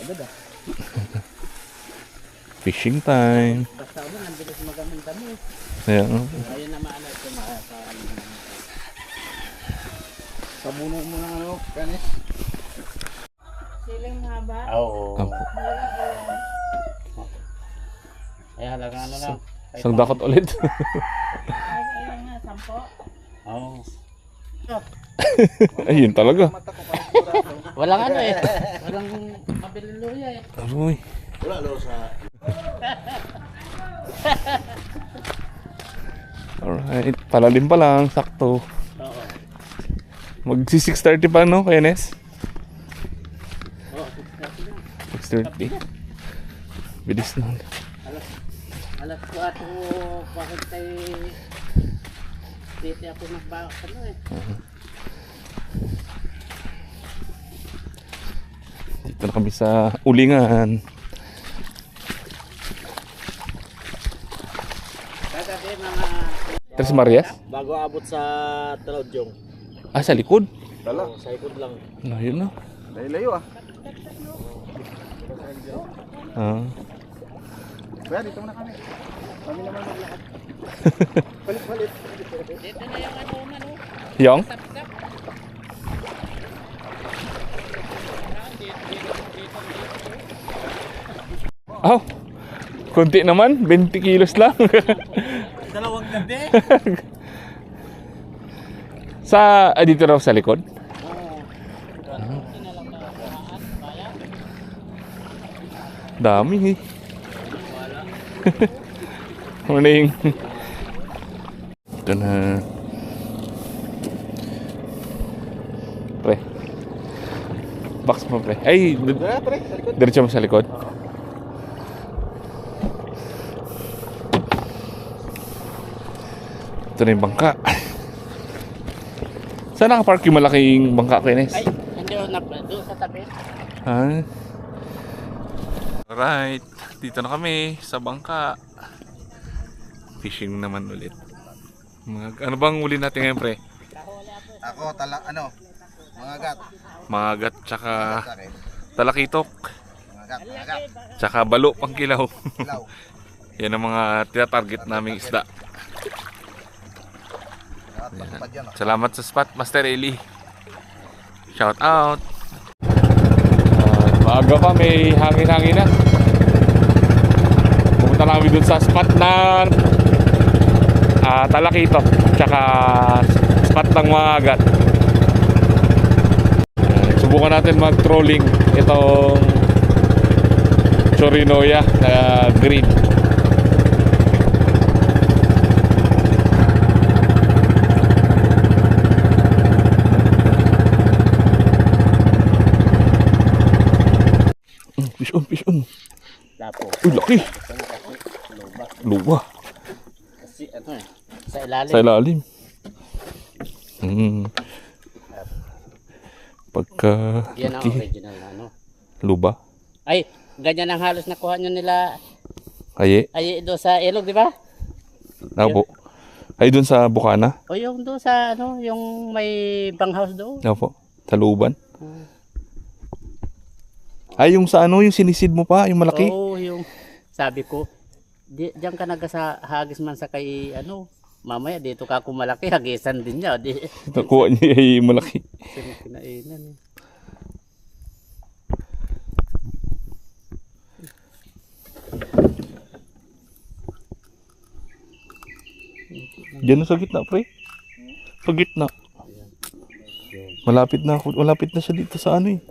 agad ah. Fishing time. Basta ako ang bilis magamit dami. Ayan. Ayun na maalat ko sa buno mo ng ano, kanis. Siling haba. Oo. Opo. Ay halagang ano lang. Isang dakot ulit. Ay, ilan nga, 10? Oo. Ayun talaga. Walang ano eh. Walang mabiling luya eh. Aroy. Wala lo sa Alright. Palalim pa lang. Sakto. Oo. Magsi 6:30 pa no, Kuya Nes? Oo, 6:30. Bilis na. alas 4 bakit tayo dito ako nagbakot ano eh. Dito na kami sa ulingan. Kagabi mga Tres Marias? bago abot sa Talaudjong. Ah, sa likod? dala. Sa ikot lang. Ayun na. Layo ah. Ah. Kaya dito na kami. Kami naman maglakad. Palit-palit. Dito na yung ano ano. Yung? Tap-tap. Oh. Kunti naman, 20 kilos lang. Dalawang gabi. Sa dito raw sa likod. Dami eh. Morning. Ito na. Pre. Box mo pre. Ay, Dala pre, sa likod. diretso mo sa likod. Ito na yung bangka. Saan nakapark yung malaking bangka ko, Ines? Ay, hindi ako doon sa tabi. Ha? Alright, dito na kami sa bangka. Fishing naman ulit. Ano bang uli natin ngayon, pre? Ako mga gat. Mga gat, tsaka Sari. talakitok, Mga gat. tsaka balo pang kilaw. Ilaw. Yan ang mga tinatarget naming isda. Tapad yan. Salamat sa spot, Master Eli. Shout out. Maaga pa, may hangin-hangin na. Pumunta na kami dun sa spot ng talakitok, tsaka spot ng mga agat. Subukan natin mag-trolling itong Chorinoya na green. Fish on. Lapo. Uy, laki. Luba. Luwa. Kasi ano eh. Sa ilalim. Sa ilalim. Pagka Yan ang laki. original na ano. Luba. Ay, ganyan ang halos nakuha nyo nila. Aye. Ay, doon sa ilog, di ba? Opo. Ay, dun sa Bukana. O yung doon sa ano, yung may banghouse doon. Opo. Sa Luban. Ay, yung sa ano, yung sinisid mo pa, yung malaki. Oo, yung sabi ko, diyan ka naga sa hagis man sa kay ano, mamaya dito ka kung malaki, hagisan din niya. Di, Nakuha niya yung malaki. kinainan eh. Diyan na sa gitna, pre. Sa gitna. Malapit na ako. Malapit na siya dito sa ano eh.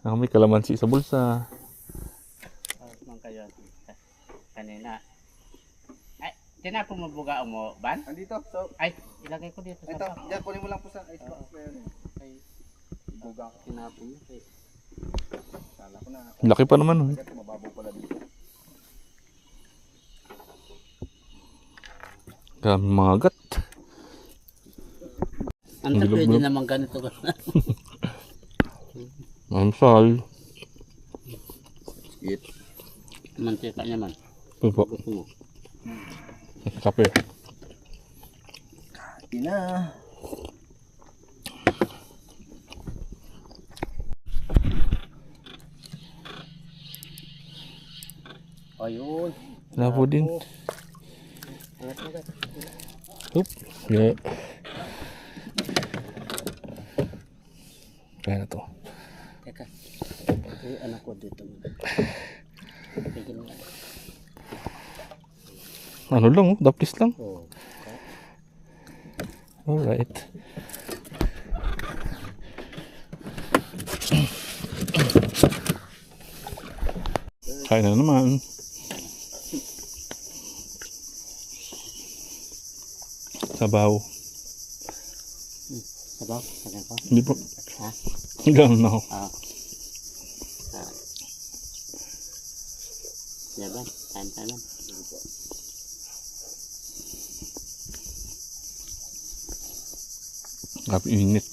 May kalamansi sa bulsa. Man kayo kanina. Ay, tinapon mo buga mo, ban? Andito. So, Ay, ilagay ko dito sa ito. top. Diyan, kunin mo lang po sa icebox na yun. Ay, buga ko tinapon mo. Ay, Kala ko na. Laki pa naman. Oh. Ito, mababaw pala dito. Dami mga gat. ang pwede naman ganito. Mamsal. Eat. Mantika niya man. Ito po. Gusto mo. Kape. Ina. Ayun. Labo din. Angat, angat. Oop. Yeah. Kaya na to. Teka. Ay, anak ko dito. Bigyan mo. Ano lang oh, daplis lang. Oh. Alright. Kain na naman. Sabaw. Sabaw? Sabaw ko? Hindi po. Ha? Hanggang na ako. Ah. Yaban, kain tayo. Grabe init.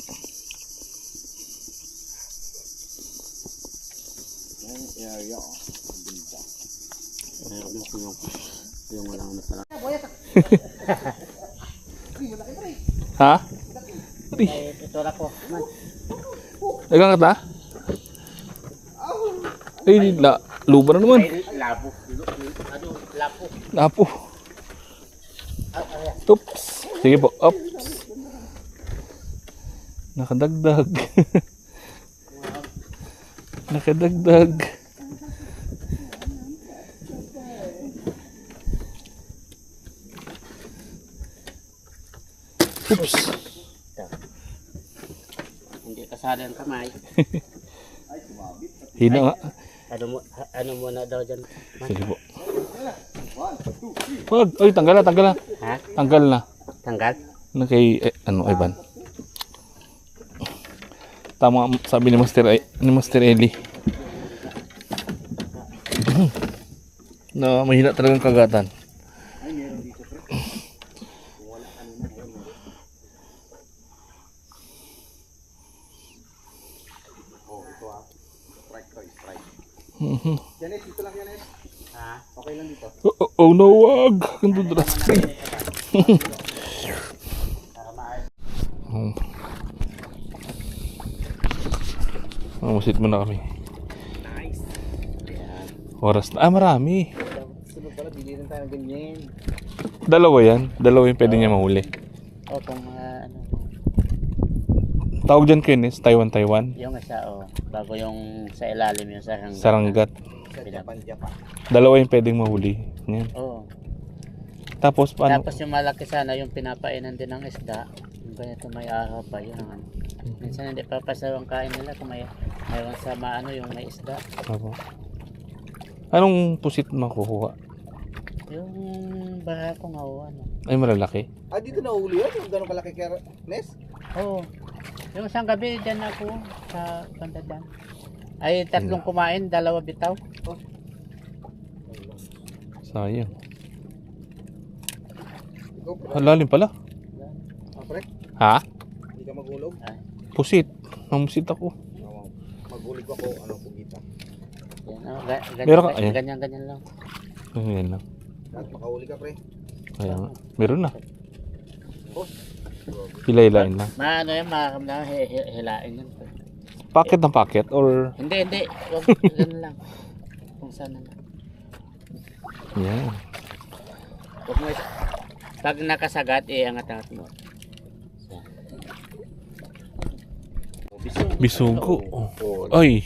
Yung walang masarap. Ha? Ay, ito na ko. Man. Dagang kata? Ay, luba na naman. Ay, labo. Ano, lapo. Lapo. Oops. Sige po. Oops. Nakadagdag. Nakadagdag. Oops. Hindi kasali ang kamay. Hina nga. Ano muna daw dyan? Man. Sige po. Wag. Ay, tanggal na, tanggal na. Ha? Tanggal na. Tanggal? Ano kay, ano, Ivan? Tama sabi ni Master Eli. Na mahina talagang kagatan. Yanes, dito lang Yanes. Ha? Okay lang dito. Oh no, wag. Ganto drastic. Mamusit mo na kami. Nice. Ayan. Oras na. Ah, marami. Sunod pala, bili rin tayo ng ganyan. Dalawa yan. Dalawa yung pwede niya mahuli. O kung ano. Tawag dyan kayo, Nes. Taiwan. Yung isa o. Bago yung sa ilalim yung sarang. Saranggat. Panja pa. Dalawa yung pwedeng mahuli. Yan. Oo. Tapos, paano? Tapos yung malaki sana yung pinapainan din ng isda. Yung ganito may araw pa yun. Ang ano. Minsan hindi papasaw ang kain nila kung may mayroon sa maano yung may isda. Opo. Anong pusit makukuha? Yung barako nga o ano. Ay, malalaki. Ah, dito na uli yun? Yung gano'ng kalaki kaya Nes? Oo. Yung isang gabi dyan ako sa banda dyan. Ay tatlong kumain, dalawa bitaw. Sayang. Ikaw pa. Halalim pala. Ah, pre? Ha? Hindi ka maghulog? Pusit. Namusit ako. Maghulog ako, ano, pugita. Yan, oh, Meron ka- ayan. ganyan lang. Ayan lang. At makahuli ka, pre. Kaya nga. Meron na. Hila-hilain lang. Maano yan, makakamdaman, hilain yan. Packet ng packet or... Hindi. Huwag, ganun lang. Kung saan na. Yan. Huwag mo, pag nakasagat, angat-angat mo. Bisugo. Ay,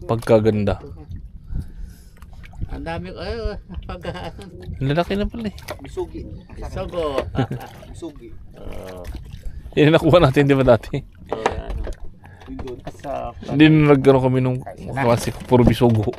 pagkaganda. Ang dami ko, pag Lalaki na pala eh. Bisugi. sogo. Bisugi. Yan ang nakuha natin, di ba dati? Yun doon. So, Hindi na nagkaroon kami nung klase, puro bisugo.